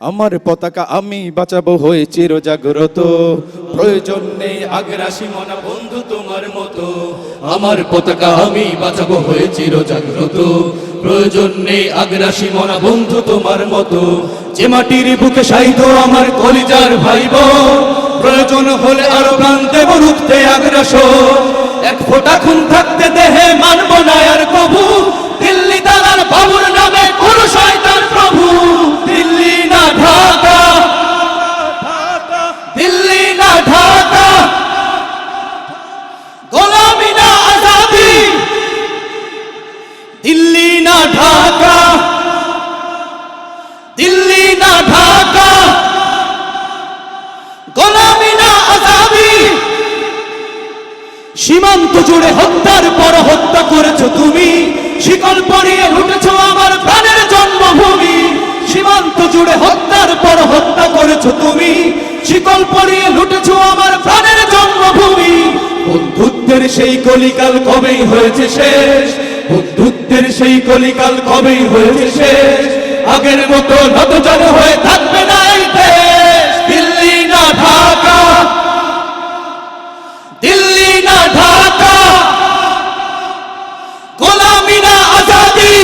আমার পতাকা আমি বাঁচাবো হয়ে চির জাগ্রত, প্রয়োজন নেই আগ্রাসী মনা বন্ধু তোমার মতো। আমার পতাকা আমি বাঁচাবো হয়ে চির জাগ্রত, প্রয়োজন নেই আগ্রাসী মনা বন্ধু তোমার মতো। যে মাটির বুকে শাহিদ আমার কলিজার ভাই বোন, প্রয়োজন হলে আরো প্রাণ দেব রুখতে আগ্রাসন। এক ফোঁটা খুন থাকতে দেহে মানব না আর কবু, দিল্লি দালাল বাবুর নামে কোন শয়তান প্রভু। দিল্লি না ঢাকা, দিল্লি না ঢাকা, গোলামি না আজাদি। দিল্লি না ঢাকা, দিল্লি না ঢাকা, গোলামি না আজাদি। সীমান্ত জুড়ে হত্যার পর হত্যা করেছো তুমি, শিকল পরিয়ে লুটেছো আমার প্রাণের জন্মভূমি। সীমান্ত জুড়ে হত্যার পর হত্যা করেছো তুমি, শিকল পরিয়ে লুটেছো আমার প্রাণের জন্মভূমি। বন্ধুত্বের সেই কলিকাল কবেই হয়েছে শেষ, বন্ধুত্বের সেই কলিকাল কবেই হয়েছে শেষ। আগের মতো নতজানু হয়ে থাকবে না এই দেশ। দিল্লি না ঢাকা, দিল্লি না ঢাকা, গোলামি না আজাদি।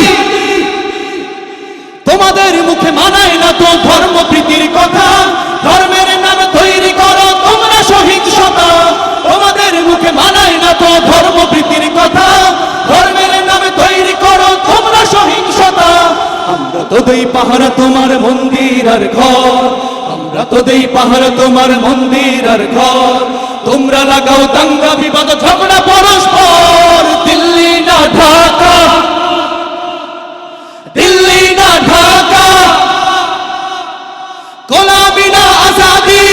তোমাদের মুখে মানায় না তো ধর্মপ্রীতির কথা, ধর্মের নামে তৈরি করো তোমরা সহিংসতা। তোমাদের মুখে মানায় না তো ধর্মপ্রীতির কথা, ধর্মের নামে তৈরি করো তোমরা সহিংসতা। আমরা তো দেই পাহারা তোমার মন্দির আর ঘর, আমরা তো দেই পাহারা তোমার মন্দির আর ঘর। তোমরা লাগাও দাঙ্গা বিবাদ ঝগড়া পরস্পর। দিল্লি না ঢাকা, দিল্লি না ঢাকা, গোলামি না আজাদি।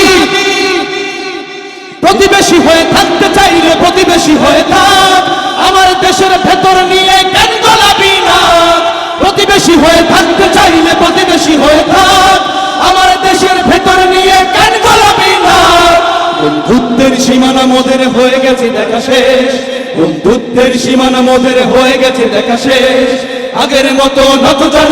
প্রতিবেশী হয়ে থাকতে চাইলে প্রতিবেশী হয়ে থাক, আমার দেশের ভেতর নিয়ে কেন গোলামি না। প্রতিবেশী হয়ে থাকতে চাইলে প্রতিবেশী হয়ে থাক, আমার দেশের ভেতর নিয়ে কেন গোলামি না। বন্ধুত্বের সীমানা মোদের হয়ে গেছে দেখা শেষ, বন্ধুত্বের সীমানা মোদের হয়ে গেছে দেখা শেষ। আগের মতো নতজানু